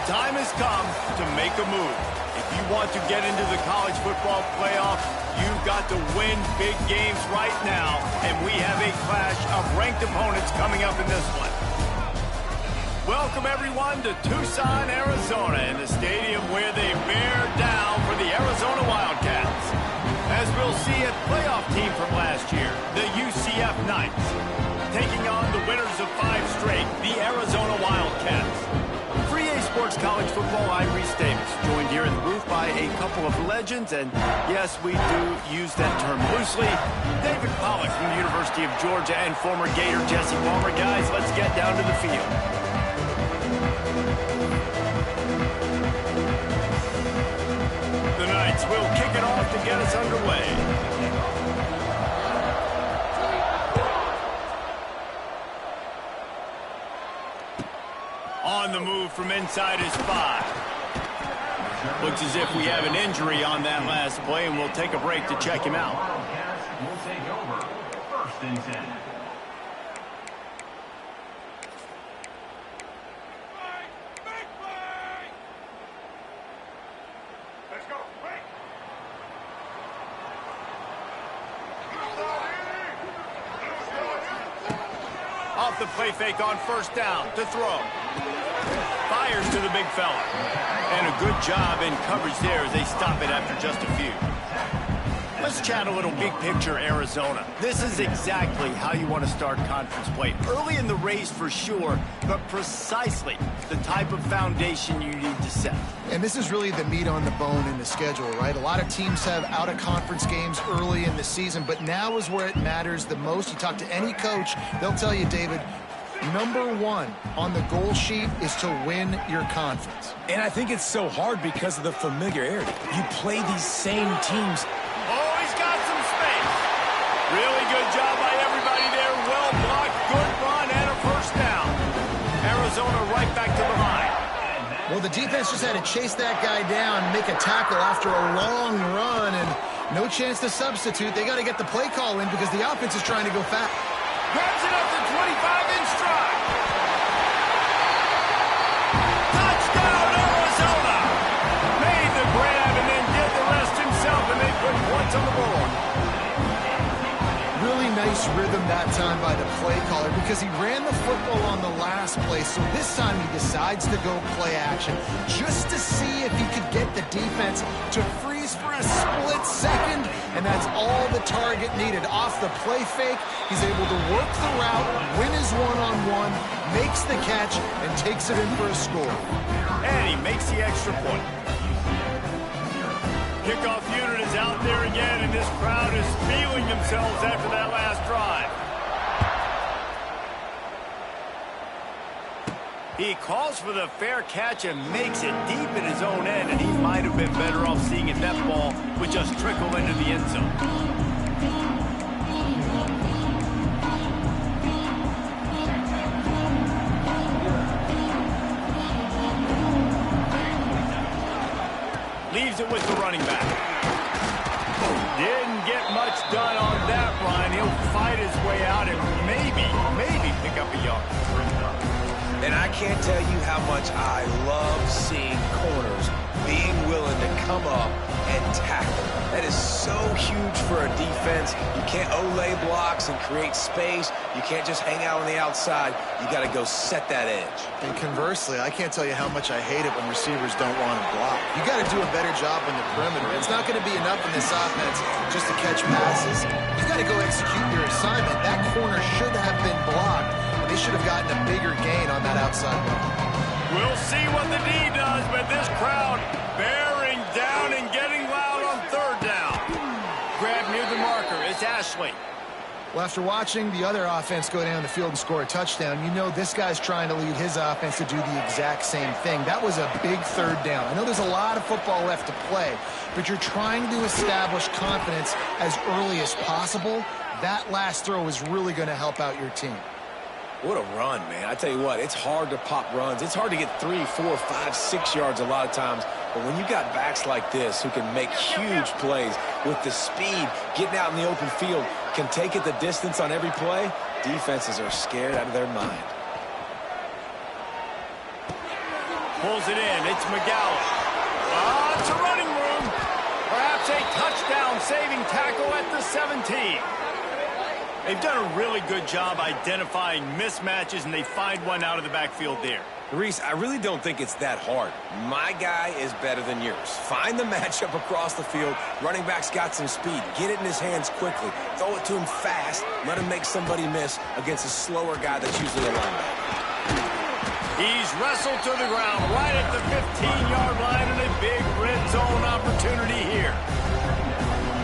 time has come to make a move. If you want to get into the college football playoff, you've got to win big games right now, and we have a clash of ranked opponents coming up in this one. Welcome, everyone, to Tucson, Arizona, in the stadium where they bear down for the Arizona Wildcats. As we'll see, a playoff team from last year, the UCF Knights, taking on the winners of 5 straight, the Arizona Wildcats. Free A Sports College Football, I'm Reese Davis, joined here in the booth by a couple of legends, and yes, we do use that term loosely. David Pollack from the University of Georgia and former Gator Jesse Palmer. Guys, let's get down to the field. The Knights will kick it off to get us underway. On the move from inside his 5. Looks as if we have an injury on that last play, and we'll take a break to check him out. We'll take over first and 10. Off the play fake on first down to throw. Fires to the big fella. And a good job in coverage there as they stop it after just a few. Let's chat a little big picture Arizona. This is exactly how you want to start conference play. Early in the race for sure, but precisely the type of foundation you need to set. And this is really the meat on the bone in the schedule, right? A lot of teams have out-of-conference games early in the season, but now is where it matters the most. You talk to any coach, they'll tell you, David, number 1 on the goal sheet is to win your conference. And I think it's so hard because of the familiarity. You play these same teams. Oh, he's got some space. Really good job by everybody there. Well blocked, good run, and a first down. Arizona right back to the line. Well, the defense just had to chase that guy down, make a tackle after a long run, and no chance to substitute. They got to get the play call in because the offense is trying to go fast. Grabs it up to 25 in stride. Touchdown, Arizona! Made the grab and then did the rest himself, and they put points on the board. Really nice rhythm that time by the play caller because he ran the football on the last play, so this time he decides to go play action just to see if he could get the defense to freeze for a split second, and that's all the target needed. Off the play fake, he's able to work the route, win his one-on-one, makes the catch, and takes it in for a score. And he makes the extra point. Kickoff unit is out there again, and this crowd is feeling themselves after that last drive. He calls for the fair catch and makes it deep in his own end, and he might have been better off seeing if that ball would just trickle into the end zone. Leaves it with the running back. Didn't get much done on that run. He'll fight his way out and maybe pick up a yard. And I can't tell you how much I love seeing corners being willing to come up and tackle. That is so huge for a defense. You can't olay blocks and create space. You can't just hang out on the outside. You got to go set that edge. And conversely, I can't tell you how much I hate it when receivers don't want to block. You got to do a better job on the perimeter. It's not going to be enough in this offense just to catch passes. You got to go execute your assignment. That corner should have been blocked. They should have gotten a bigger gain on that outside run. We'll see what the D does, but this crowd bearing down and getting loud on third down. Grab near the marker. It's Ashley. Well, after watching the other offense go down the field and score a touchdown, you know this guy's trying to lead his offense to do the exact same thing. That was a big third down. I know there's a lot of football left to play, but you're trying to establish confidence as early as possible. That last throw is really going to help out your team. What a run, man. I tell you what, it's hard to pop runs. It's hard to get 3, 4, 5, 6 yards a lot of times. But when you got backs like this who can make huge plays with the speed, getting out in the open field, can take it the distance on every play, defenses are scared out of their mind. Pulls it in. It's McGowan. It's a running room. Perhaps a touchdown-saving tackle at the 17. They've done a really good job identifying mismatches, and they find one out of the backfield there. Reese, I really don't think it's that hard. My guy is better than yours. Find the matchup across the field. Running back's got some speed. Get it in his hands quickly. Throw it to him fast. Let him make somebody miss against a slower guy that's usually a linebacker. He's wrestled to the ground right at the 15-yard line, and a big red zone opportunity here.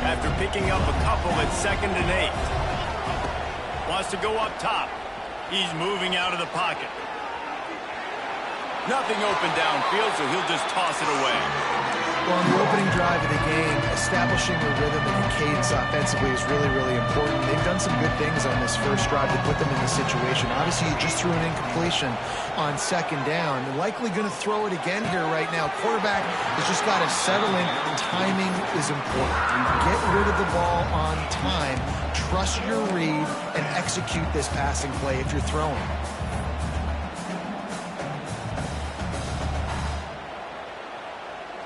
After picking up a couple at 2nd and 8. Wants to go up top. He's moving out of the pocket. Nothing open downfield, so he'll just toss it away. Well, on the opening drive of the game, establishing a rhythm and a cadence offensively is really, really important. They've done some good things on this first drive to put them in this situation. Obviously, you just threw an incompletion on 2nd down. They're likely going to throw it again here right now. Quarterback has just got to settle in. Timing is important. Get rid of the ball on time. Trust your read and execute this passing play if you're throwing.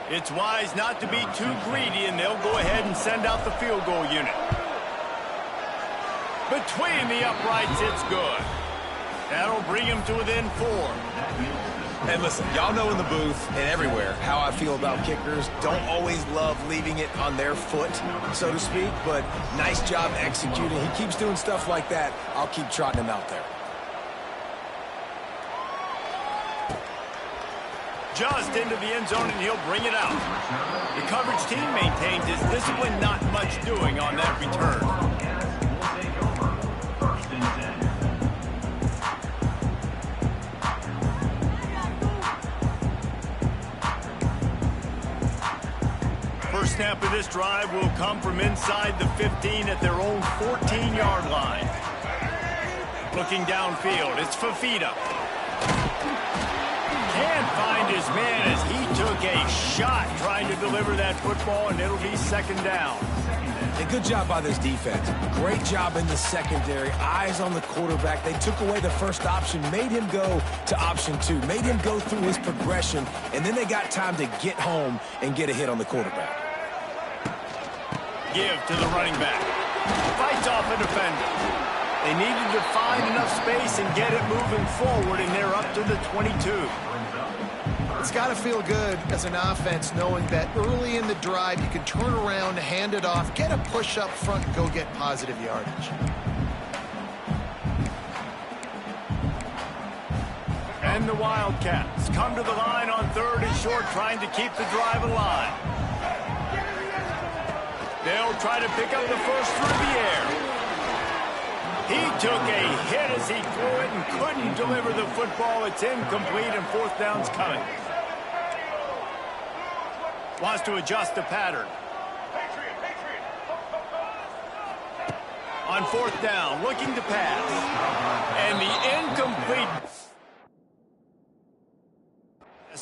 It's wise not to be too greedy, and they'll go ahead and send out the field goal unit. Between the uprights, it's good. That'll bring him to within 4. And listen, y'all know in the booth and everywhere how I feel about kickers. Don't always love leaving it on their foot, so to speak, but nice job executing. He keeps doing stuff like that. I'll keep trotting him out there. Just into the end zone, and he'll bring it out. The coverage team maintains his discipline, not much doing on that return. First snap of this drive will come from inside the 15 at their own 14-yard line. Looking downfield, it's Fafita. Can't find his man as he took a shot trying to deliver that football, and it'll be 2nd down. And good job by this defense. Great job in the secondary. Eyes on the quarterback. They took away the first option, made him go to option 2, made him go through his progression, and then they got time to get home and get a hit on the quarterback. Give to the running back. Fights off a defender. They needed to find enough space and get it moving forward, and they're up to the 22. It's got to feel good as an offense knowing that early in the drive you can turn around, hand it off, get a push up front, and go get positive yardage. And the Wildcats come to the line on 3rd and short, trying to keep the drive alive. They'll try to pick up the first through the air. He took a hit as he threw it and couldn't deliver the football. It's incomplete, and 4th down's coming. Wants to adjust the pattern. On 4th down, looking to pass. And the incomplete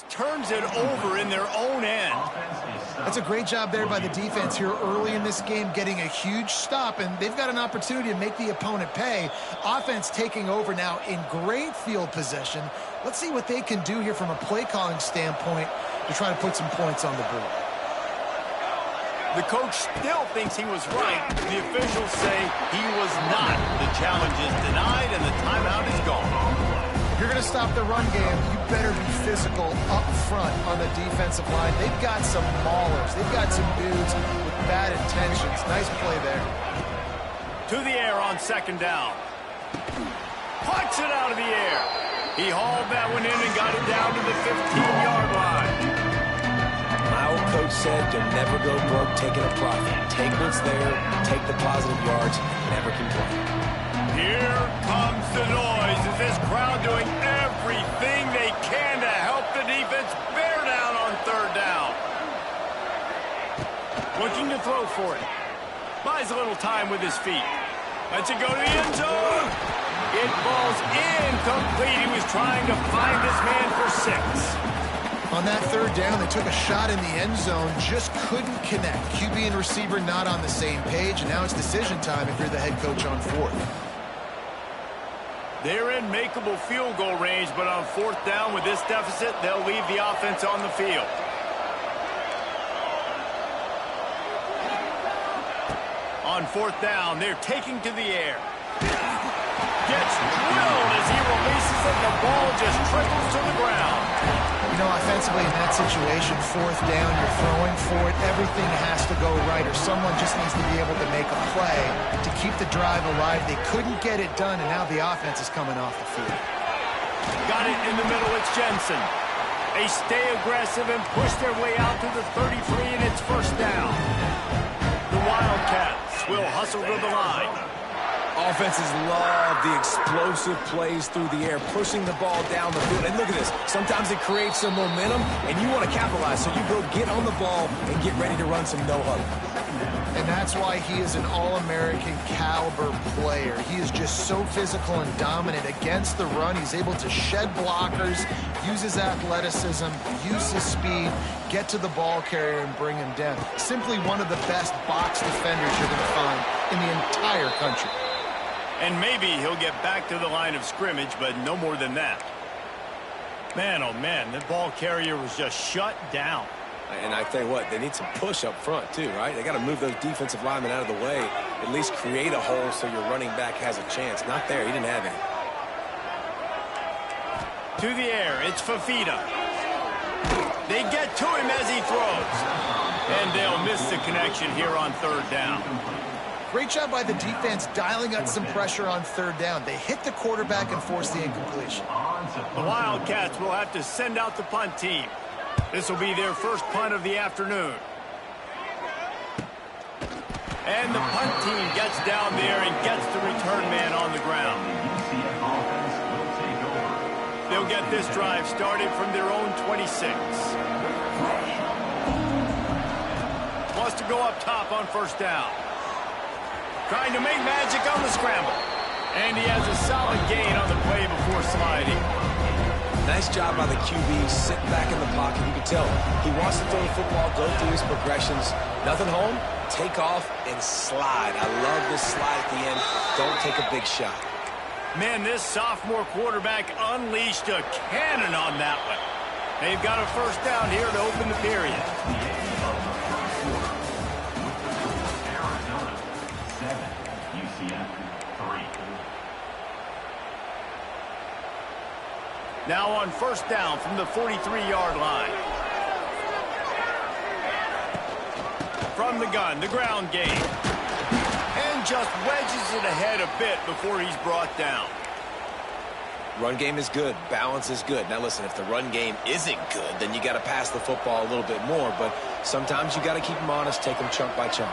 turns it over in their own end. That's a great job there by the defense here early in this game, getting a huge stop, and they've got an opportunity to make the opponent pay. Offense taking over now in great field possession. Let's see what they can do here from a play calling standpoint to try to put some points on the board. The coach still thinks he was right. The officials say he was not. The challenge is denied, and the timeout is gone. If you're going to stop the run game, you better be physical up front on the defensive line. They've got some maulers. They've got some dudes with bad intentions. Nice play there. To the air on 2nd down. Puts it out of the air. He hauled that one in and got it down to the 15-yard line. My old coach said to never go broke taking a profit. Take what's there, take the positive yards, never complain. Here comes the noise as this crowd doing everything they can to help the defense bear down on 3rd down. Looking to throw for it. Buys a little time with his feet. Lets it go to the end zone. It falls incomplete. He was trying to find his man for 6. On that 3rd down, they took a shot in the end zone, just couldn't connect. QB and receiver not on the same page, and now it's decision time if you're the head coach on 4th. They're in makeable field goal range, but on 4th down with this deficit, they'll leave the offense on the field. On 4th down, they're taking to the air. Gets drilled as he releases it. The ball just trickles to the ground. You know, offensively in that situation, 4th down, you're throwing for it. Everything has to go right, or someone just needs to be able to make a play to keep the drive alive. They couldn't get it done, and now the offense is coming off the field. Got it in the middle. It's Jensen. They stay aggressive and push their way out to the 33, and it's 1st down. The Wildcats will hustle to the line. Offenses love the explosive plays through the air, pushing the ball down the field. And look at this. Sometimes it creates some momentum, and you want to capitalize. So you go get on the ball and get ready to run some no-huddle. And that's why he is an All-American caliber player. He is just so physical and dominant against the run. He's able to shed blockers, use his athleticism, use his speed, get to the ball carrier and bring him down. Simply one of the best box defenders you're going to find in the entire country. And maybe he'll get back to the line of scrimmage, but no more than that. Man, oh man, the ball carrier was just shut down. And I tell you what, they need some push up front too, right? They got to move those defensive linemen out of the way, at least create a hole so your running back has a chance. Not there, he didn't have any. To the air, it's Fafita. They get to him as he throws. And they'll miss the connection here on 3rd down. Great job by the defense dialing up some pressure on 3rd down. They hit the quarterback and force the incompletion. The Wildcats will have to send out the punt team. This will be their first punt of the afternoon. And the punt team gets down there and gets the return man on the ground. UCF offense will take over. They'll get this drive started from their own 26. Wants to go up top on 1st down. Trying to make magic on the scramble. And he has a solid gain on the play before sliding. Nice job by the QB, sitting back in the pocket. You can tell he wants to throw the football, go through his progressions. Nothing home, take off, and slide. I love this slide at the end. Don't take a big shot. Man, this sophomore quarterback unleashed a cannon on that one. They've got a 1st down here to open the period. Arizona 7, UCF 3. Now on 1st down from the 43-yard line. From the gun, the ground game. And just wedges it ahead a bit before he's brought down. Run game is good. Balance is good. Now listen, if the run game isn't good, then you got to pass the football a little bit more. But sometimes you got to keep them honest, take them chunk by chunk.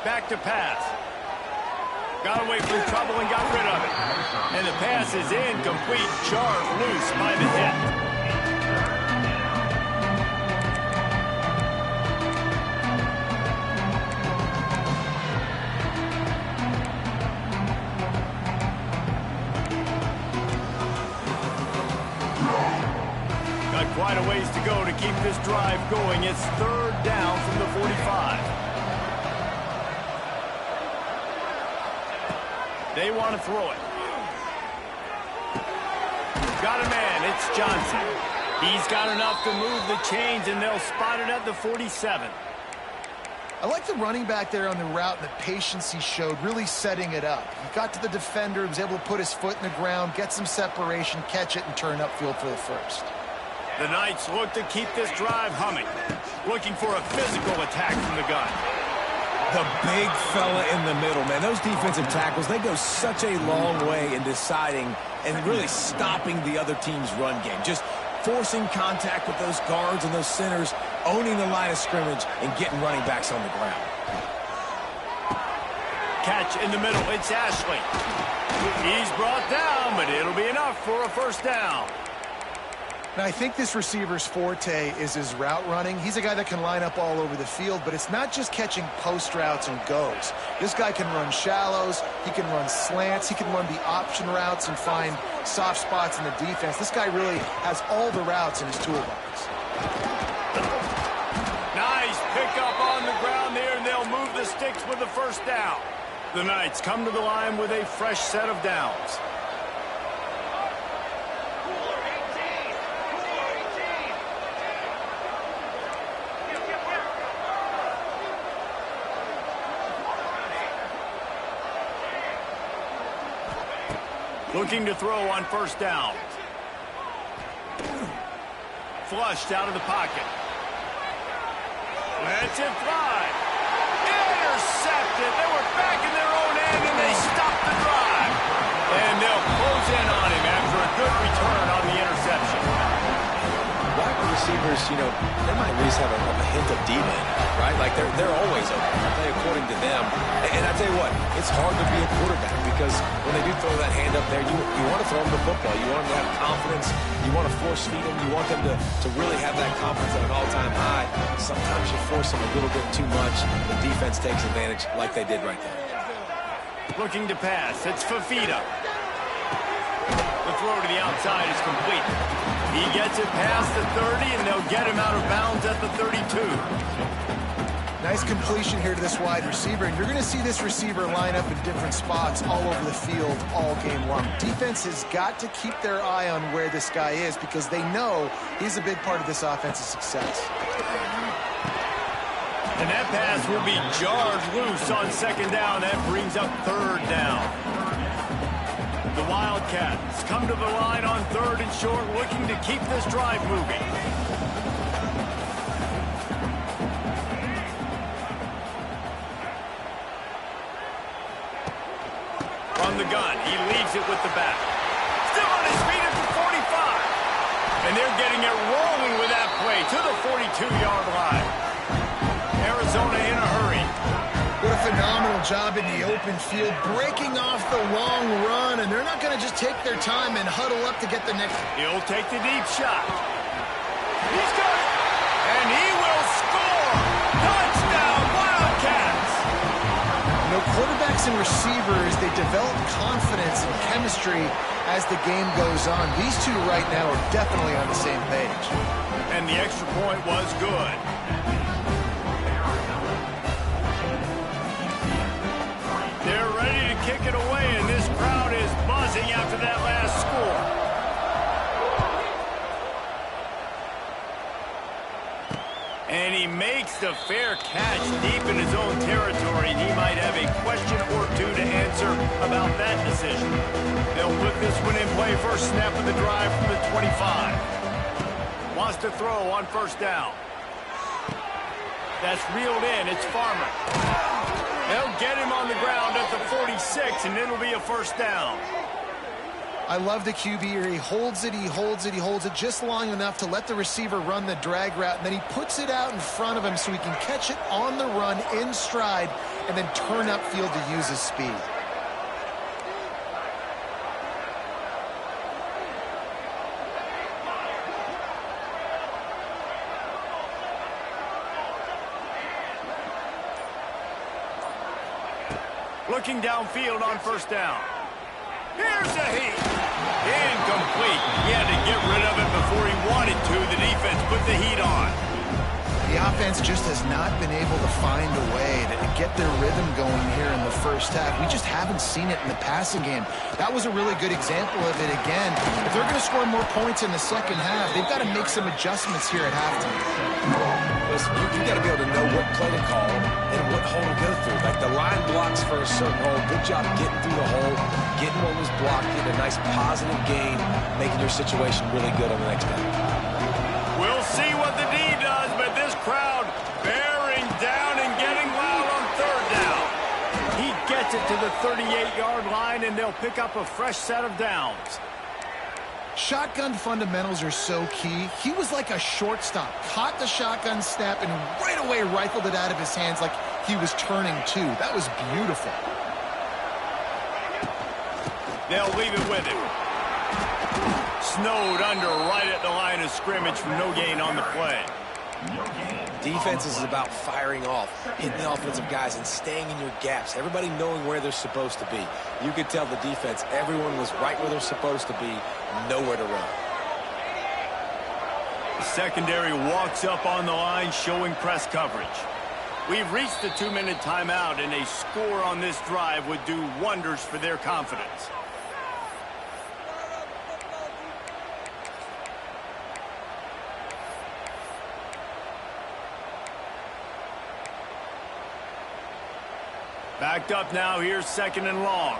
Back to pass. Got away from trouble and got rid of it. And the pass is incomplete. Jarred loose by the hit. Got quite a ways to go to keep this drive going. It's 3rd down from the 45. They want to throw it. Got a man. It's Johnson. He's got enough to move the chains, and they'll spot it at the 47. I like the running back there on the route and the patience he showed, really setting it up. He got to the defender, was able to put his foot in the ground, get some separation, catch it, and turn upfield for the 1st. The Knights look to keep this drive humming, looking for a physical attack from the gun. The big fella in the middle, man. Those defensive tackles, they go such a long way in deciding and really stopping the other team's run game. Just forcing contact with those guards and those centers, owning the line of scrimmage, and getting running backs on the ground. Catch in the middle. It's Ashley. He's brought down, but it'll be enough for a 1st down. Now, I think this receiver's forte is his route running. He's a guy that can line up all over the field, but it's not just catching post routes and goes. This guy can run shallows, he can run slants, he can run the option routes and find soft spots in the defense. This guy really has all the routes in his toolbox. Nice pickup on the ground there, and they'll move the sticks with the 1st down. The Knights come to the line with a fresh set of downs. Looking to throw on first down. Flushed out of the pocket. Lets it fly. Intercepted. They were back in their own end, and they stopped the drive. And they'll close in on him after a good return on the interception. Wide receivers, you know, they might at least have a hint of demon, right? Like they're always open. I play according to them. And I tell you what, it's hard to be a quarterback because when they do throw that hand up there, you want to throw them the football. You want them to have confidence. You want to force feed them. You want them to really have that confidence at an all-time high. Sometimes you force them a little bit too much. The defense takes advantage like they did right there. Looking to pass. It's Fafita. The throw to the outside is complete. He gets it past the 30, and they'll get him out of bounds at the 32. Nice completion here to this wide receiver, and you're going to see this receiver line up in different spots all over the field all game long. Defense has got to keep their eye on where this guy is because they know he's a big part of this offense's success. And that pass will be jarred loose on second down. That brings up third down. The Wildcats come to the line on third and short, looking to keep this drive moving. From the gun, he leaves it with the back. Still on his feet at the 45. And they're getting it rolling with that play to the 42-yard line. Arizona in a hurry. What a phenomenal job in the open field, breaking off the long run, and they're not going to just take their time and huddle up to get the next. He'll take the deep shot. He's got it, and he will score. Touchdown, Wildcats. You know, quarterbacks and receivers, they develop confidence and chemistry as the game goes on. These two right now are definitely on the same page. And the extra point was good. They're ready to kick it away, and this crowd is buzzing after that last score. And he makes the fair catch deep in his own territory. He might have a question or two to answer about that decision. They'll put this one in play first snap of the drive from the 25. Wants to throw on first down. That's reeled in. It's Farmer. They'll get him on the ground at the 46, and it'll be a first down. I love the QB here. He holds it, he holds it, he holds it just long enough to let the receiver run the drag route, and then he puts it out in front of him so he can catch it on the run in stride and then turn upfield to use his speed. Looking downfield on first down. Here's a heat. Incomplete. He had to get rid of it before he wanted to. The defense put the heat on. The offense just has not been able to find a way to get their rhythm going here in the first half. We just haven't seen it in the passing game. That was a really good example of it again. If they're going to score more points in the second half, they've got to make some adjustments here at halftime. Listen, you got to be able to know what play to call and what hole to go through. Like the line blocks for a certain hole. Good job getting through the hole, getting what was blocked, getting a nice positive gain, making your situation really good on the next down. We'll see what the D does, but this crowd bearing down and getting loud on third down. He gets it to the 38-yard line, and they'll pick up a fresh set of downs. Shotgun fundamentals are so key. He was like a shortstop, caught the shotgun snap, and right away rifled it out of his hands like he was turning too. That was beautiful. They'll leave it with him. Snowed under right at the line of scrimmage for no gain on the play. Defense is about firing off, hitting the offensive guys, and staying in your gaps. Everybody knowing where they're supposed to be. You could tell the defense, everyone was right where they're supposed to be, nowhere to run. The secondary walks up on the line, showing press coverage. We've reached the 2-minute timeout, and a score on this drive would do wonders for their confidence. Backed up now, here's 2nd and long.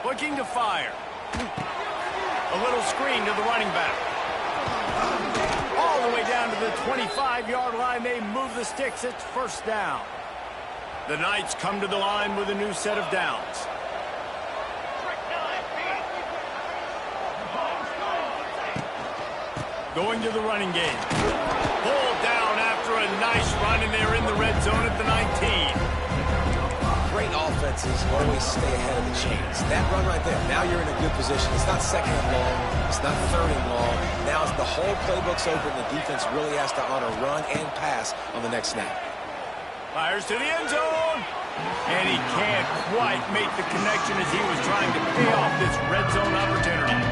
Looking to fire. A little screen to the running back. All the way down to the 25-yard line. They move the sticks. It's 1st down. The Knights come to the line with a new set of downs. Going to the running game. Pulled down after a nice run, and they're in the red zone at the 19. Great offenses always stay ahead of the chains. That run right there, now you're in a good position. It's not 2nd and long. It's not 3rd and long. Now the whole playbook's open. The defense really has to honor run and pass on the next snap. Fires to the end zone. And he can't quite make the connection as he was trying to pay off this red zone opportunity.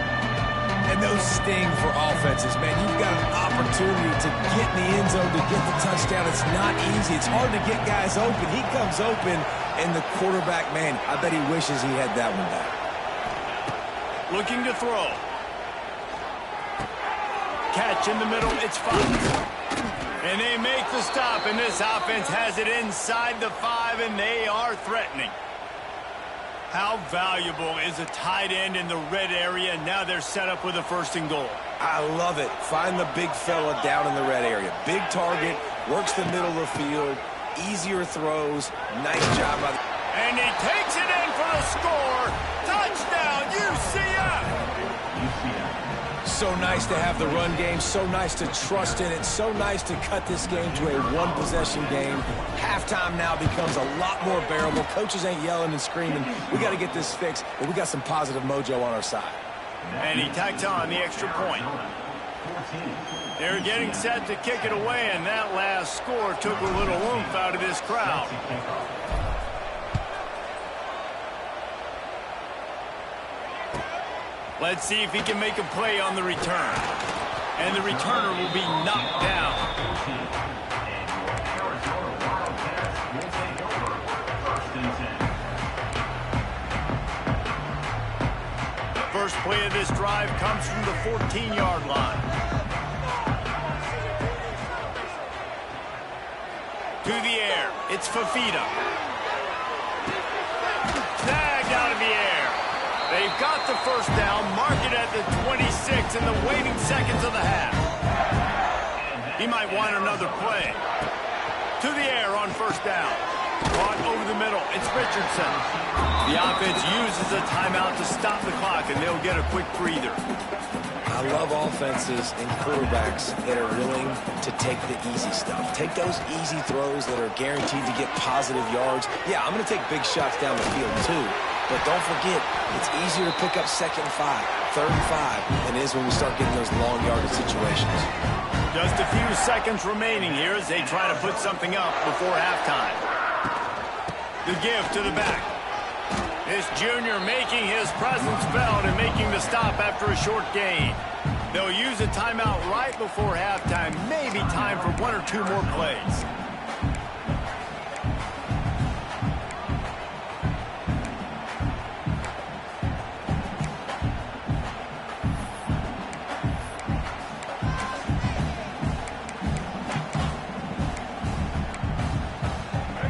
And those sting for offenses, man. You've got an opportunity to get in the end zone, to get the touchdown. It's not easy. It's hard to get guys open. He comes open, and the quarterback, man, I bet he wishes he had that one back. Looking to throw. Catch in the middle. It's 5. And they make the stop, and this offense has it inside the 5, and they are threatening. How valuable is a tight end in the red area? Now they're set up with a 1st and goal. I love it. Find the big fella down in the red area. Big target, works the middle of the field, easier throws. Nice job by the... And he takes it in for the score. Touchdown, UCF! So nice to have the run game, so nice to trust in it, so nice to cut this game to a one-possession game. Halftime now becomes a lot more bearable. Coaches ain't yelling and screaming. We got to get this fixed, but we got some positive mojo on our side. And he tacks on the extra point. They're getting set to kick it away, and that last score took a little oomph out of this crowd. Let's see if he can make a play on the return. And the returner will be knocked down. The first play of this drive comes from the 14-yard line. To the air, it's Fafita. Snagged out of the air. They've got the 1st down, mark it at the 26 in the waning seconds of the half. He might want another play. To the air on 1st down. Caught over the middle. It's Richardson. The offense uses a timeout to stop the clock, and they'll get a quick breather. I love offenses and quarterbacks that are willing to take the easy stuff. Take those easy throws that are guaranteed to get positive yards. Yeah, I'm going to take big shots down the field, too. But don't forget, it's easier to pick up 2nd and 5, 3rd and 5 than it is when we start getting those long yardage situations. Just a few seconds remaining here as they try to put something up before halftime. The give to the back. This junior making his presence felt and making the stop after a short gain. They'll use a timeout right before halftime. Maybe time for 1 or 2 more plays.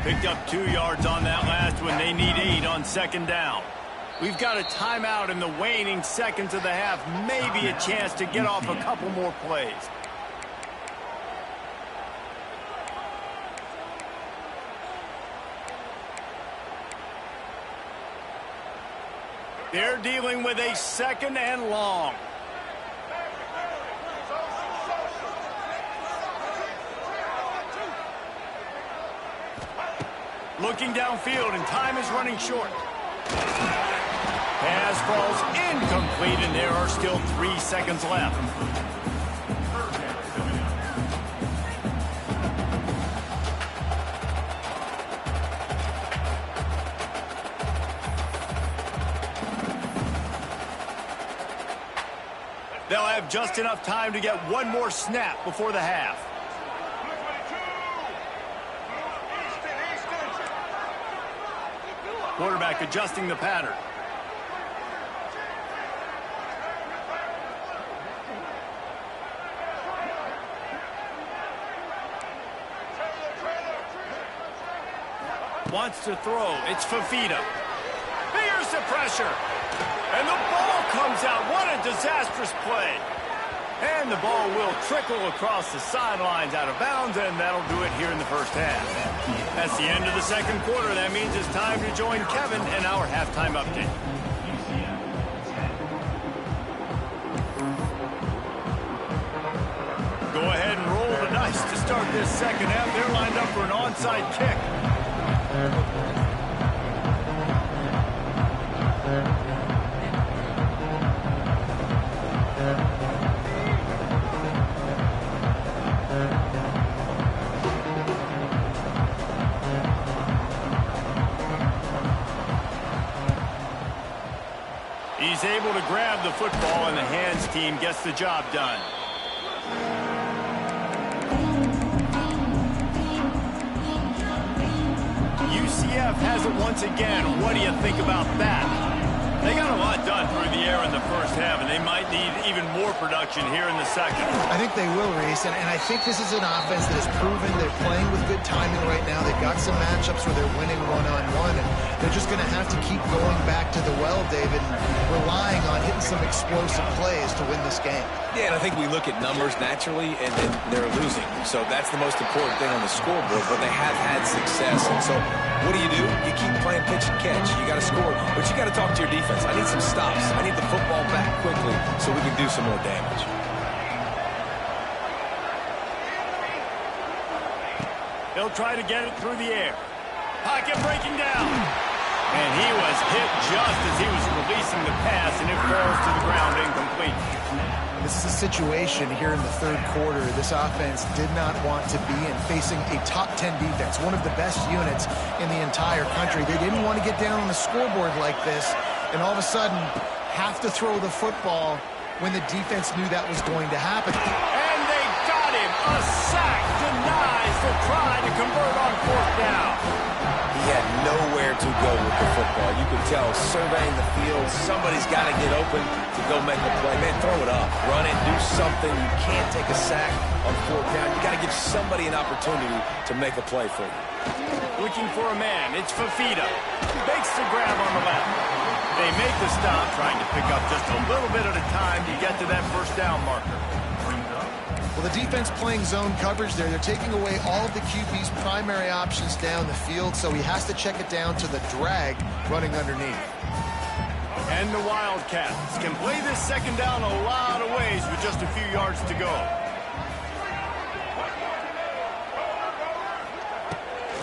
Picked up 2 yards on that last one. They need 8 on 2nd down. We've got a timeout in the waning seconds of the half. Maybe a chance to get off a couple more plays. They're dealing with a 2nd and long. Looking downfield, and time is running short. Pass falls incomplete, and there are still 3 seconds left. They'll have just enough time to get one more snap before the half. Quarterback adjusting the pattern. Wants to throw. It's Fafita. Here's the pressure. And the ball comes out. What a disastrous play. And the ball will trickle across the sidelines out of bounds, and that'll do it here in the first half. That's the end of the second quarter. That means it's time to join Kevin and our halftime update. Go ahead and roll the dice to start this second half. They're lined up for an onside kick. He's able to grab the football, and the hands team gets the job done. UCF has it once again. What do you think about that? They got a lot done through the air in the first half, and they might need even more production here in the second. I think they will, Reese, and I think this is an offense that has proven they're playing with good timing right now. They've got some matchups where they're winning one-on-one, and they're just going to have to keep going back to the well, David, and relying on hitting some explosive plays to win this game. Yeah, and I think we look at numbers naturally, and they're losing. So that's the most important thing on the scoreboard, but they have had success. And so what do? You keep playing pitch and catch. You got to score, but you got to talk to your defense. I need some stops. I need the football back quickly so we can do some more damage. They'll try to get it through the air. Pocket breaking down. And he was hit just as he was releasing the pass, and it falls to the ground incomplete. This is a situation here in the third quarter this offense did not want to be in, facing a top 10 defense, one of the best units in the entire country. They didn't want to get down on the scoreboard like this, and all of a sudden have to throw the football when the defense knew that was going to happen. And they got him. A sack denies the try to convert on fourth down. He had nowhere to go with the football. You could tell, surveying the field, somebody's got to get open to go make a play. Man, throw it up, run it, do something. You can't take a sack on fourth down. You got to give somebody an opportunity to make a play for you. Looking for a man. It's Fafita. Makes the grab on the left. They make the stop, trying to pick up just a little bit at a time to get to that first down marker. Well, the defense playing zone coverage there. They're taking away all of the QB's primary options down the field, so he has to check it down to the drag running underneath. And the Wildcats can play this second down a lot of ways with just a few yards to go.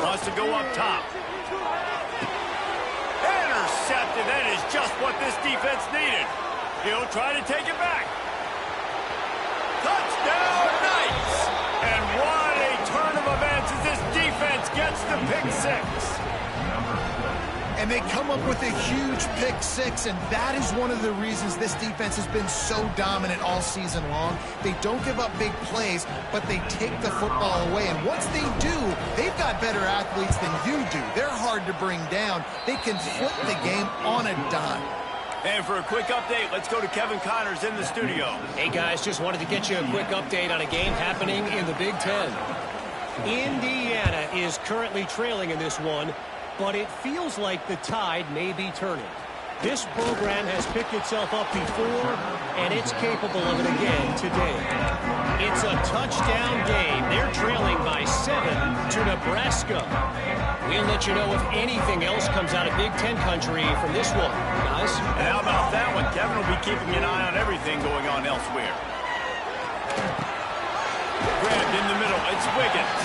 Wants to go up top. Intercepted. That is just what this defense needed. He'll try to take it back. Touchdown, Knights! And what a turn of events as this defense gets the pick six. And they come up with a huge pick six, and that is one of the reasons this defense has been so dominant all season long. They don't give up big plays, but they take the football away. And once they do, they've got better athletes than you do. They're hard to bring down. They can flip the game on a dime. And for a quick update, let's go to Kevin Connors in the studio. Hey, guys, just wanted to get you a quick update on a game happening in the Big Ten. Indiana is currently trailing in this one, but it feels like the tide may be turning. This program has picked itself up before, and it's capable of it again today. It's a touchdown game. They're trailing by 7 to Nebraska. We'll let you know if anything else comes out of Big Ten country from this one, guys. And how about that one? Kevin will be keeping an eye on everything going on elsewhere. Grabbed in the middle. It's Wiggins.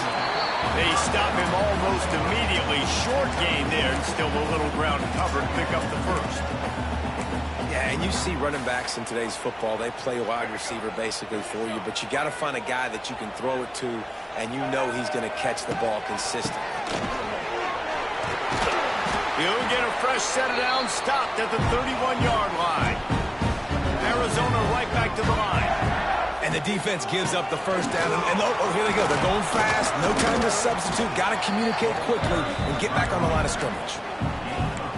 They stop him almost immediately. Short gain there, and still a little ground cover to pick up the first. Yeah, and you see running backs in today's football, they play wide receiver basically for you, but you got to find a guy that you can throw it to, and you know he's going to catch the ball consistently. He'll get a fresh set down, stopped at the 31-yard line. Arizona right back to the line. the defense gives up the first down. And oh, here they go. They're going fast. No time to substitute. Got to communicate quickly and get back on the line of scrimmage.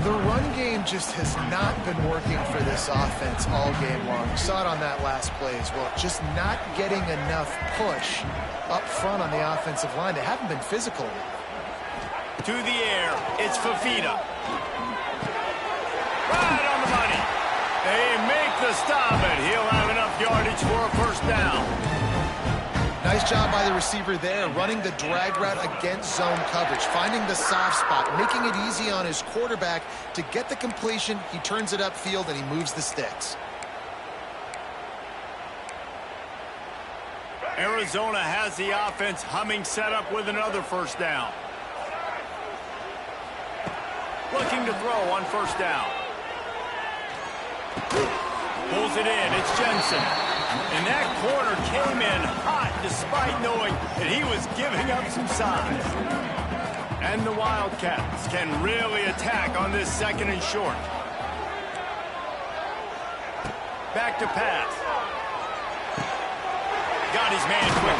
The run game just has not been working for this offense all game long. You saw it on that last play as well. Just not getting enough push up front on the offensive line. They haven't been physical. To the air, it's Fafita. Right on the money. They make the stop, and he'll have enough yardage for a first down. Nice job by the receiver there, running the drag route against zone coverage, finding the soft spot, making it easy on his quarterback to get the completion. He turns it upfield, and he moves the sticks. Arizona has the offense humming, set up with another first down. Looking to throw on first down. Pulls it in. It's Jensen. And that corner came in hot despite knowing that he was giving up some size. And the Wildcats can really attack on this second and short. Back to pass. Got his man quick.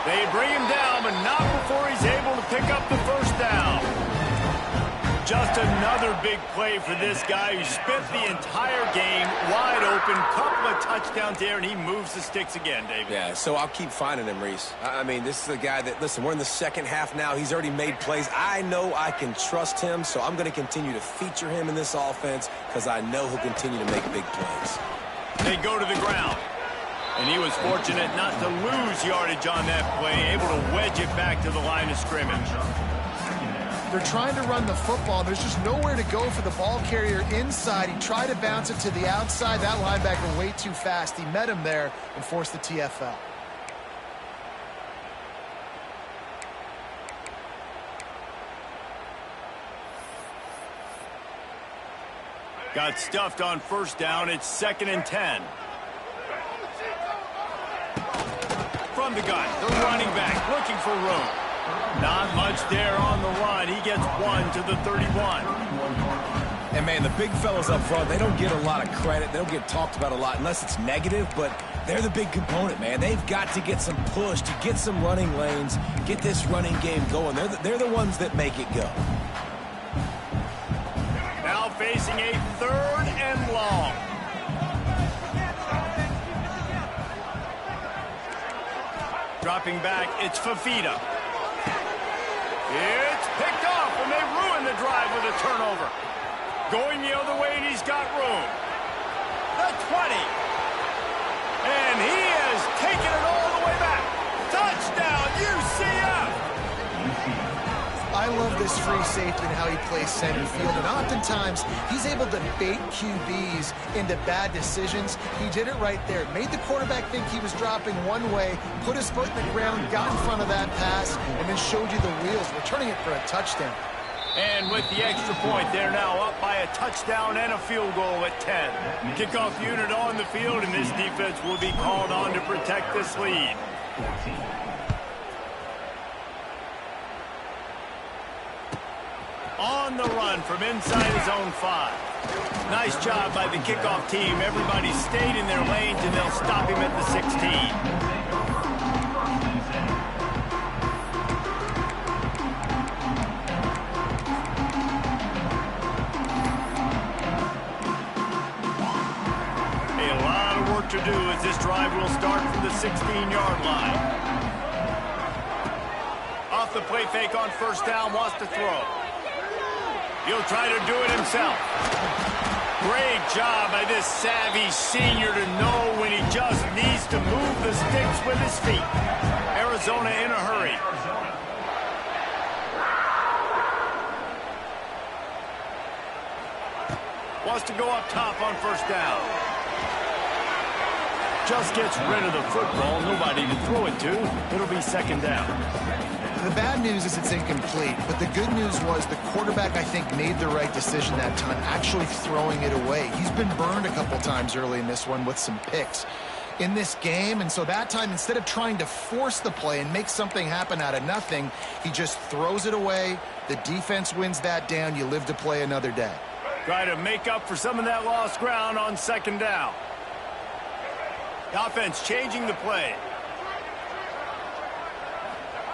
They bring him down, but not before he's able to pick up the first down. Just another big play for this guy who spent the entire game wide open, couple of touchdowns there, and he moves the sticks again, David. Yeah, so I'll keep finding him, Reese. I mean, this is a guy that, listen, we're in the second half now. He's already made plays. I know I can trust him, so I'm going to continue to feature him in this offense because I know he'll continue to make big plays. They go to the ground. And he was fortunate not to lose yardage on that play, able to wedge it back to the line of scrimmage. They're trying to run the football. There's just nowhere to go for the ball carrier inside. He tried to bounce it to the outside. That linebacker way too fast. He met him there and forced the TFL. Got stuffed on first down. It's 2nd and 10. From the gun, the running back looking for room. Not much there on the run. He gets one to the 31. And, man, the big fellas up front, they don't get a lot of credit. They don't get talked about a lot unless it's negative, but they're the big component, man. They've got to get some push, to get some running lanes, get this running game going. They're the ones that make it go. Now facing a 3rd and long. Dropping back, it's Fafita. It's picked off, and they ruin the drive with a turnover. Going the other way, and he's got room. The 20. And he has taken it all the way back. Touchdown, UCF! I love this free safety and how he plays center field. And oftentimes, he's able to bait QBs into bad decisions. He did it right there. Made the quarterback think he was dropping one way, put his foot in the ground, got in front of that pass, and then showed you the wheels, returning it for a touchdown. And with the extra point, they're now up by a touchdown and a field goal at 10. Kickoff unit on the field, and this defense will be called on to protect this lead. On the run from inside his own 5. Nice job by the kickoff team. Everybody stayed in their lanes, and they'll stop him at the 16. To do as this drive will start from the 16-yard line. Off the play fake on first down, wants to throw. He'll try to do it himself. Great job by this savvy senior to know when he just needs to move the sticks with his feet. Arizona in a hurry. Wants to go up top on first down. Just gets rid of the football. Nobody to throw it to. It'll be 2nd down. The bad news is it's incomplete, but the good news was the quarterback, I think, made the right decision that time, actually throwing it away. He's been burned a couple times early in this one with some picks in this game, and so that time, instead of trying to force the play and make something happen out of nothing, he just throws it away. The defense wins that down. You live to play another day. Try to make up for some of that lost ground on 2nd down. The offense changing the play.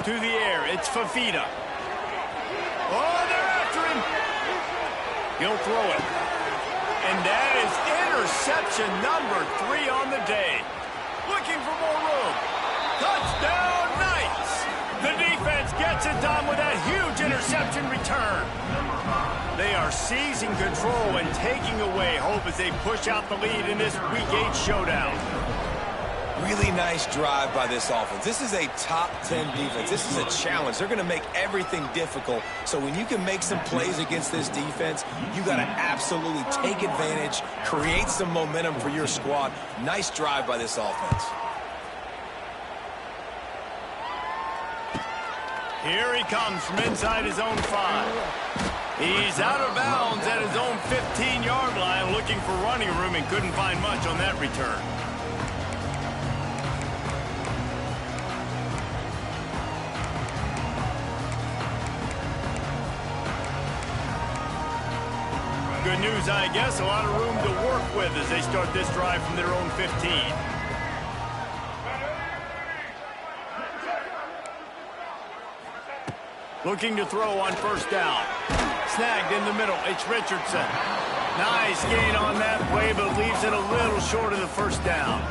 To the air, it's Fafita. Oh, they're after him. He'll throw it. And that is interception number 3 on the day. Looking for more room. Touchdown, Knights. The defense gets it done with that huge interception return. They are seizing control and taking away hope as they push out the lead in this Week 8 showdown. Really nice drive by this offense. This is a top 10 defense. This is a challenge. They're going to make everything difficult. So when you can make some plays against this defense, you got to absolutely take advantage, create some momentum for your squad. Nice drive by this offense. Here he comes from inside his own 5. He's out of bounds at his own 15-yard line, looking for running room and couldn't find much on that return. Good news, I guess. A lot of room to work with as they start this drive from their own 15. Looking to throw on first down. Snagged in the middle. It's Richardson. Nice gain on that play, but leaves it a little short of the first down.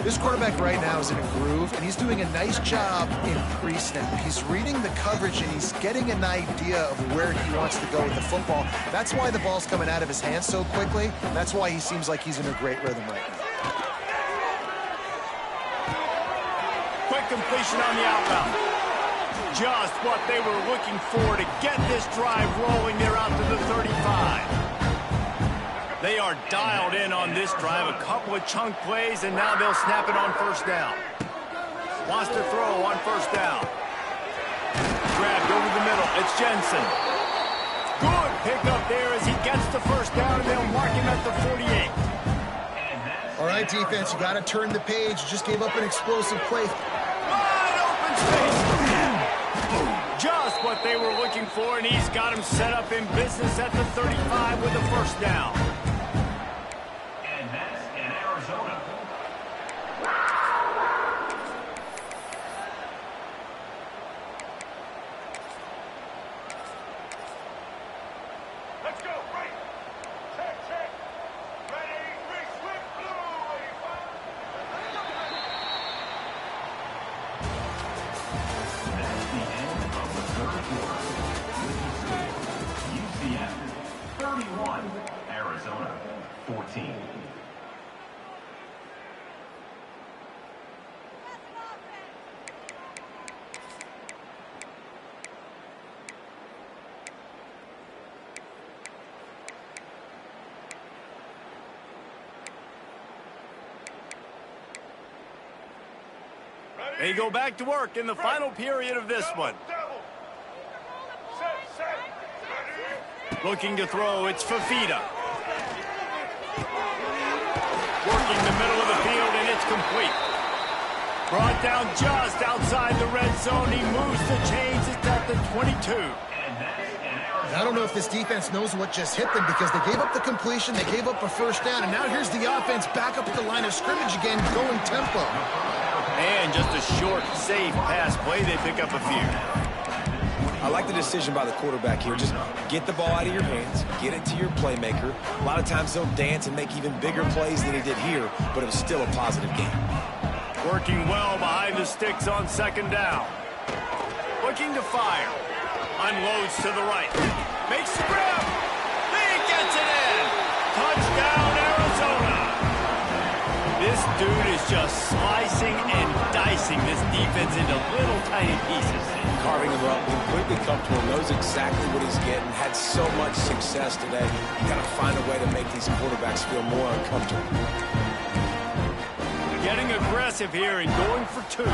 This quarterback right now is in a groove, and he's doing a nice job in pre-snap. He's reading the coverage, and he's getting an idea of where he wants to go with the football. That's why the ball's coming out of his hands so quickly. That's why he seems like he's in a great rhythm right now. Quick completion on the out route. Just what they were looking for to get this drive rolling. They're out to the 35. They are dialed in on this drive. A couple of chunk plays, and now they'll snap it on first down. Wants to throw on first down. Grabbed over the middle. It's Jensen. Good pickup there as he gets the first down, and they'll mark him at the 48. All right, defense, you got to turn the page. You just gave up an explosive play. Wide open space. Just what they were looking for, and he's got him set up in business at the 35 with the first down. And that's in Arizona. Let's go, right. Check. Ready, switch, blue. That's the end of the third quarter. UCF 31, Arizona 14. They go back to work in the final period of this one. Double. Set. Looking to throw, it's Fafita. Working the middle of the field, and it's complete. Brought down just outside the red zone. He moves the chains. It's at the 22. I don't know if this defense knows what just hit them because they gave up the completion, they gave up a first down, and now here's the offense back up at the line of scrimmage again, going tempo. And just a short, safe pass play. They pick up a few. I like the decision by the quarterback here. Just get the ball out of your hands, get it to your playmaker. A lot of times he'll dance and make even bigger plays than he did here, but it was still a positive game. Working well behind the sticks on second down. Looking to fire. Unloads to the right. Makes the grab. He gets it in. Touchdown, Arizona. This dude is just slicing and dicing this defense into little tiny pieces. Carving them up, completely comfortable, knows exactly what he's getting, had so much success today. You got to find a way to make these quarterbacks feel more uncomfortable. Getting aggressive here and going for two.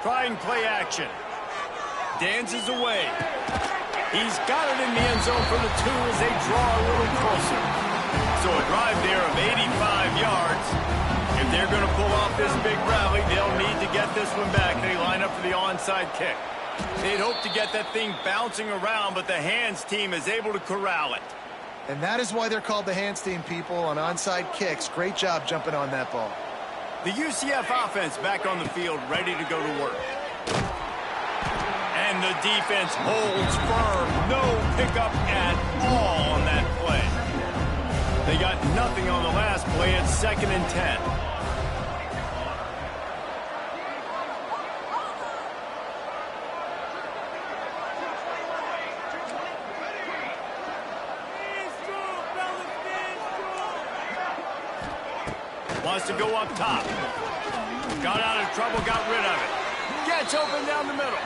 Trying play action. Dances away. He's got it in the end zone for the two as they draw a little closer. So a drive there of 85 yards. If they're going to pull off this big rally, they'll need to get this one back. They line up for the onside kick. They'd hope to get that thing bouncing around, but the hands team is able to corral it. And that is why they're called the hands team, people, on onside kicks. Great job jumping on that ball. The UCF offense back on the field, ready to go to work. And the defense holds firm. No pickup at all on that play. They got nothing on the last play. It's 2nd and 10. Wants to go up top. Got out of trouble, got rid of it. Gets open down the middle.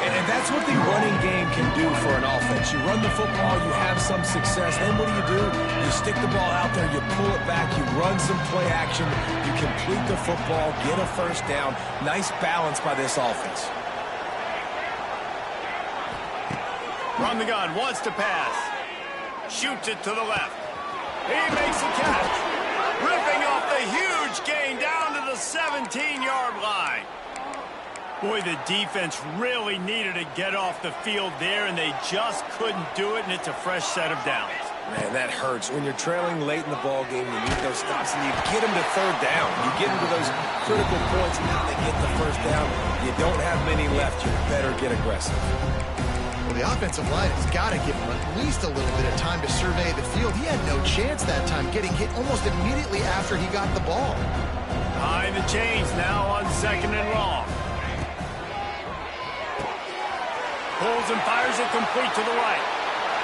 And that's what the running game can do for an offense. You run the football, you have some success. Then what do? You stick the ball out there, you pull it back, you run some play action, you complete the football, get a first down. Nice balance by this offense. From the gun, wants to pass. Shoots it to the left. He makes a catch. Ripping off the huge gain down to the 17-yard line. Boy, the defense really needed to get off the field there, and they just couldn't do it, and it's a fresh set of downs. Man, that hurts. When you're trailing late in the ball game, you need those stops, and you get them to 3rd down. You get them to those critical points, and now they get the first down. You don't have many left. You better get aggressive. Well, the offensive line has got to give him at least a little bit of time to survey the field. He had no chance that time, getting hit almost immediately after he got the ball. Behind the chains now on 2nd and long. Pulls and fires it complete to the right.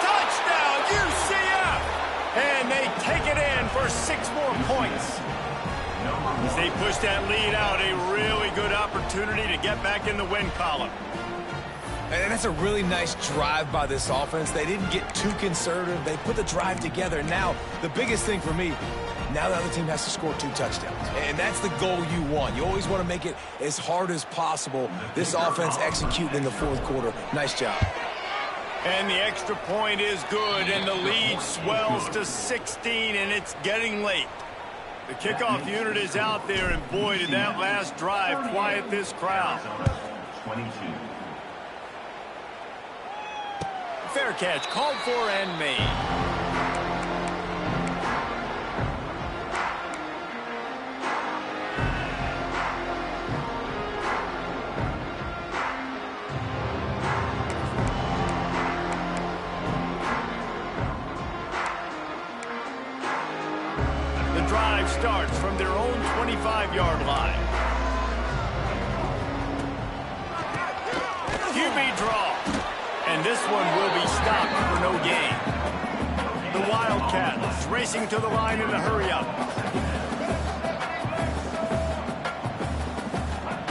Touchdown, UCF! And they take it in for 6 more points. As they push that lead out, a really good opportunity to get back in the win column. And that's a really nice drive by this offense. They didn't get too conservative. They put the drive together. Now, the biggest thing for me, now the other team has to score 2 touchdowns. And that's the goal you want. You always want to make it as hard as possible. This offense executing in the 4th quarter. Nice job. And the extra point is good, and the lead swells to 16, and it's getting late. The kickoff unit is out there, and boy, did that last drive quiet this crowd. 22. Fair catch, called for and made. The drive starts from their own 25-yard line. QB draw. And this one will be stopped for no gain. The Wildcats racing to the line in a hurry-up.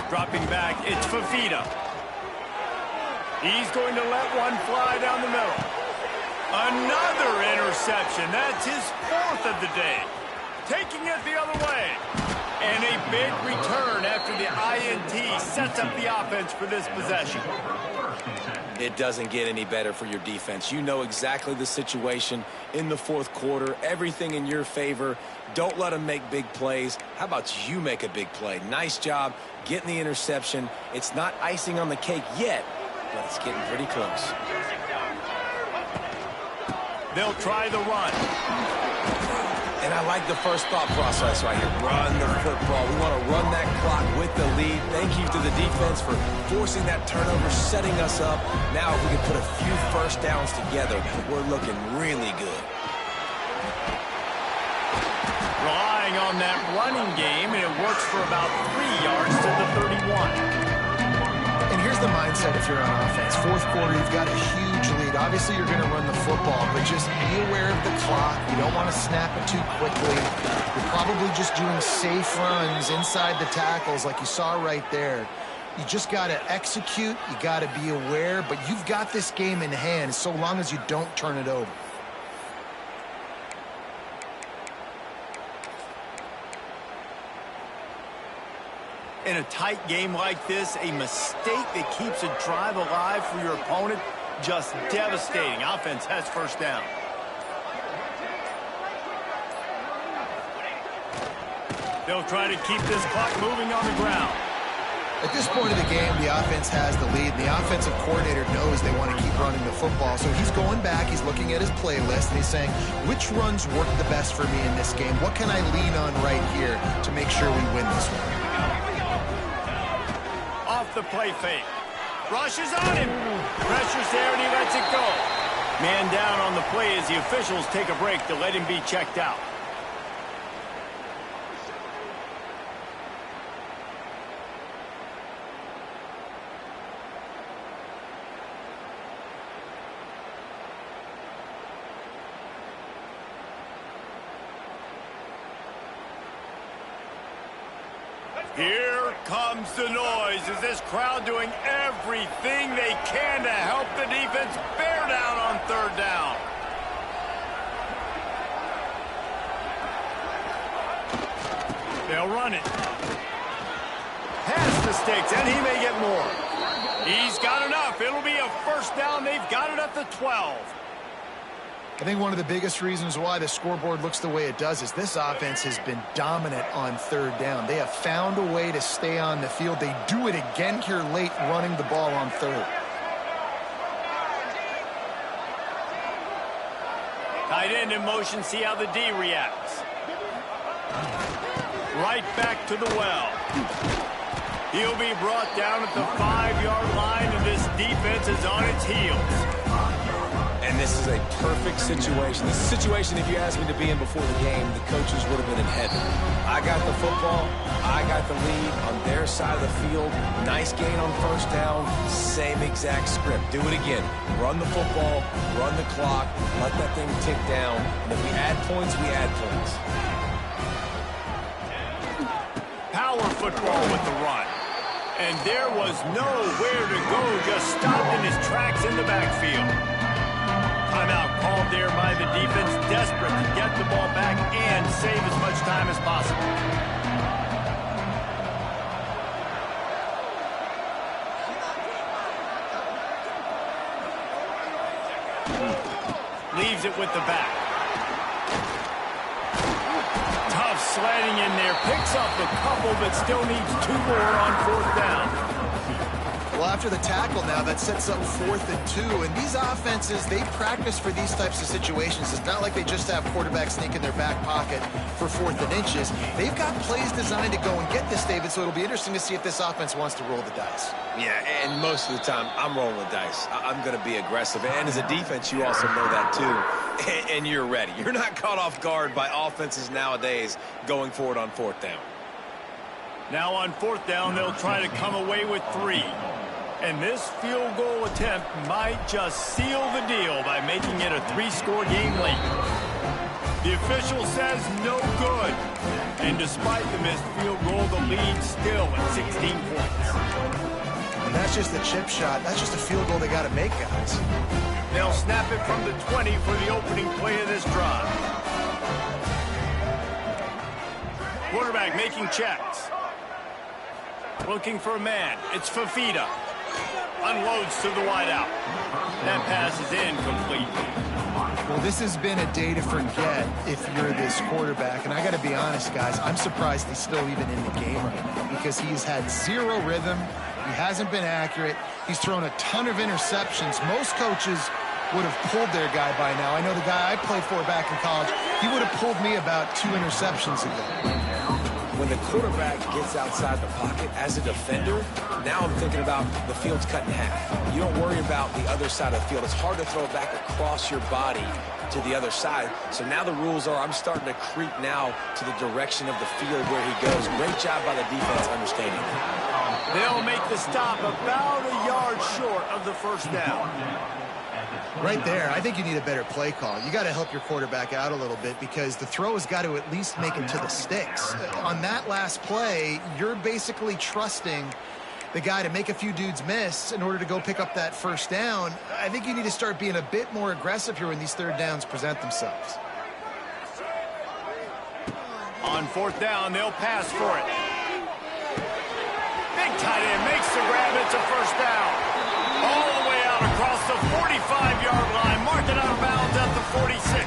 Dropping back, it's Fafita. He's going to let one fly down the middle. Another interception. That's his 4th of the day. Taking it the other way. And a big return after the INT sets up the offense for this possession. It doesn't get any better for your defense. You know exactly the situation in the 4th quarter. Everything in your favor. Don't let them make big plays. How about you make a big play? Nice job getting the interception. It's not icing on the cake yet, but it's getting pretty close. They'll try the run. And I like the first thought process right here. Run the football. We want to run that clock with the lead. Thank you to the defense for forcing that turnover, setting us up. Now if we can put a few first downs together, we're looking really good. Relying on that running game, and it works for about 3 yards to the 31. And here's the mindset if you're on offense. 4th quarter, you've got a huge lead. Obviously, you're going to run the football, but just be aware of the clock. You don't want to snap it too quickly. You're probably just doing safe runs inside the tackles like you saw right there. You just got to execute. You got to be aware, but you've got this game in hand so long as you don't turn it over. In a tight game like this, a mistake that keeps a drive alive for your opponent, just devastating. Offense has first down. They'll try to keep this clock moving on the ground. At this point of the game, the offense has the lead, and the offensive coordinator knows they want to keep running the football. So he's going back, he's looking at his playlist, and he's saying, which runs work the best for me in this game? What can I lean on right here to make sure we win this one? Off the play fake. Rushes on him. Pressure's there, and he lets it go. Man down on the play as the officials take a break to let him be checked out. Here comes the noise. Is this crowd doing everything they can to help the defense bear down on third down? They'll run it. Pass the sticks, and he may get more. He's got enough. It'll be a first down. They've got it at the 12. I think one of the biggest reasons why the scoreboard looks the way it does is this offense has been dominant on third down. They have found a way to stay on the field. They do it again here late, running the ball on third. Tight end in motion, see how the D reacts. Right back to the well. He'll be brought down at the 5-yard line, and this defense is on its heels. And this is a perfect situation. This is a situation, if you asked me to be in before the game, the coaches would have been in heaven. I got the football. I got the lead on their side of the field. Nice gain on first down. Same exact script. Do it again. Run the football. Run the clock. Let that thing tick down. And if we add points, we add points. Power football with the run. And there was nowhere to go. Just stopped in his tracks in the backfield. Timeout called there by the defense, desperate to get the ball back and save as much time as possible. Leaves it with the back. Tough slanting in there, picks up a couple, but still needs 2 more on fourth down. Well, after the tackle now, that sets up 4th and 2. And these offenses, they practice for these types of situations. It's not like they just have quarterbacks sneak in their back pocket for 4th and inches. They've got plays designed to go and get this, David, so it'll be interesting to see if this offense wants to roll the dice. Yeah, and most of the time, I'm rolling the dice. I'm going to be aggressive. And as a defense, you also know that, too. And you're ready. You're not caught off guard by offenses nowadays going forward on 4th down. Now on 4th down, they'll try to come away with 3. And this field goal attempt might just seal the deal by making it a 3-score game late. The official says no good. And despite the missed field goal, the lead still at 16 points. And that's just a chip shot. That's just a field goal they got to make, guys. They'll snap it from the 20 for the opening play of this drive. Quarterback making checks. Looking for a man. It's Fafita. Unloads to the wideout. That pass is incomplete. Well, this has been a day to forget if you're this quarterback. And I got to be honest, guys, I'm surprised he's still even in the game right now because he's had 0 rhythm. He hasn't been accurate. He's thrown a ton of interceptions. Most coaches would have pulled their guy by now. I know the guy I played for back in college, he would have pulled me about 2 interceptions ago. When the quarterback gets outside the pocket as a defender, now I'm thinking about the field's cut in half. You don't worry about the other side of the field. It's hard to throw it back across your body to the other side. So now the rules are I'm starting to creep now to the direction of the field where he goes. Great job by the defense understanding that. They'll make the stop about a yard short of the first down. Right there, I think you need a better play call. You got to help your quarterback out a little bit because the throw has got to at least make it to the sticks. On that last play, you're basically trusting the guy to make a few dudes miss in order to go pick up that first down. I think you need to start being a bit more aggressive here when these third downs present themselves. On 4th down, they'll pass for it. Big tight end makes the grab. It's a first down. All the way out across the 45-yard line. Marking out of bounds at the 46.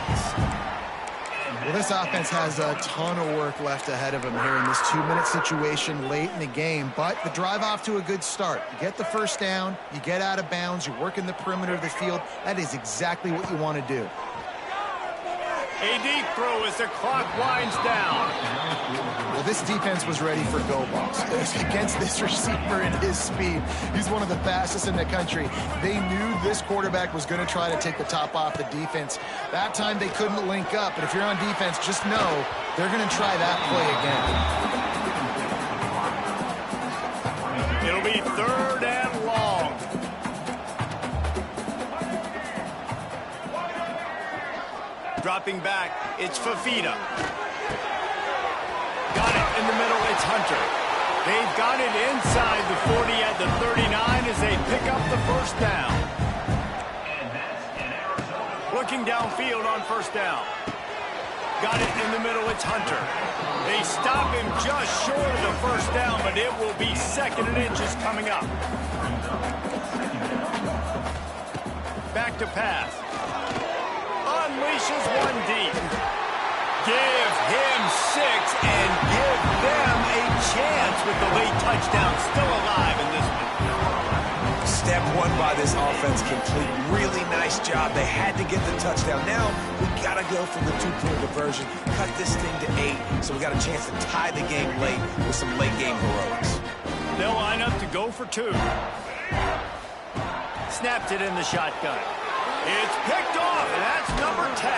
Well, this offense has a ton of work left ahead of them here in this 2-minute situation late in the game, but the drive off to a good start. You get the first down, you get out of bounds, you're working the perimeter of the field. That is exactly what you want to do. A deep throw as the clock winds down. Well, this defense was ready for go balls. Against this receiver and his speed, he's one of the fastest in the country. They knew this quarterback was going to try to take the top off the defense. That time they couldn't link up, but if you're on defense, just know they're going to try that play again. It'll be 3rd and long. Dropping back, it's Fafita. Got it in the middle, it's Hunter. They've got it inside the 40 at the 39 as they pick up the first down. Looking downfield on first down. Got it in the middle, it's Hunter. They stop him just short of the first down, but it will be 2nd and inches coming up. Back to pass. Unleashes one deep. Give him 6 and give them a chance with the late touchdown. Still alive in this one. Step 1 by this offense complete. Really nice job. They had to get the touchdown. Now we got to go for the 2-point conversion. Cut this thing to 8 so we got a chance to tie the game late with some late game heroics. They'll line up to go for 2. Snapped it in the shotgun. It's picked off, and that's number 10.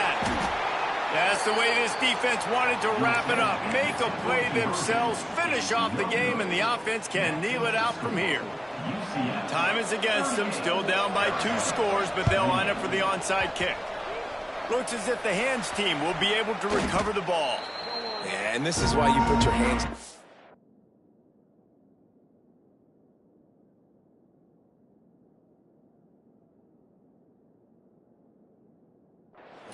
That's the way this defense wanted to wrap it up. Make a play themselves, finish off the game, and the offense can kneel it out from here. Time is against them, still down by 2 scores, but they'll line up for the onside kick. Looks as if the hands team will be able to recover the ball. Yeah, and this is why you put your hands...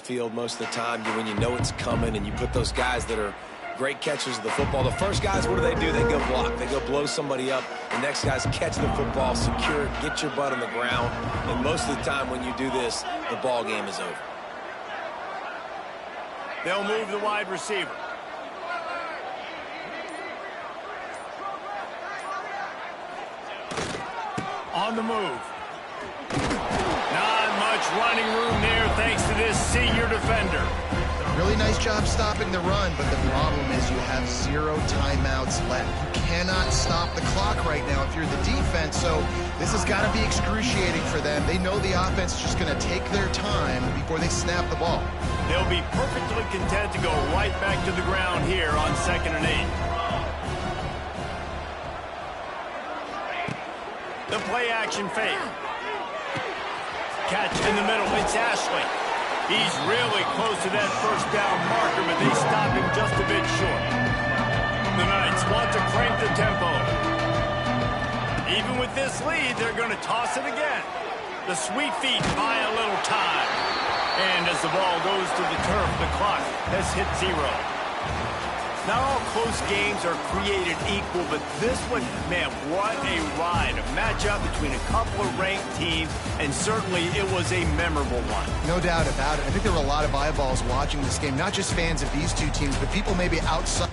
field most of the time when you know it's coming and you put those guys that are great catchers of the football. The first guys, what do? They go block. They go blow somebody up. The next guys catch the football, secure it, get your butt on the ground. And most of the time when you do this, the ball game is over. They'll move the wide receiver. On the move. Not much running room there thanks to this senior defender. Really nice job stopping the run, but the problem is you have 0 timeouts left. You cannot stop the clock right now if you're the defense, so this has got to be excruciating for them. They know the offense is just going to take their time before they snap the ball. They'll be perfectly content to go right back to the ground here on 2nd and 8. The play action fake. Catch in the middle, it's Ashley. He's really close to that first down marker, but they stop him just a bit short. The Knights want to crank the tempo. Even with this lead, they're going to toss it again. The Sweet Feet buy a little time. And as the ball goes to the turf, the clock has hit 0. Not all close games are created equal, but this one, man, what a ride. A matchup between a couple of ranked teams, and certainly it was a memorable one. No doubt about it. I think there were a lot of eyeballs watching this game, not just fans of these 2 teams, but people maybe outside.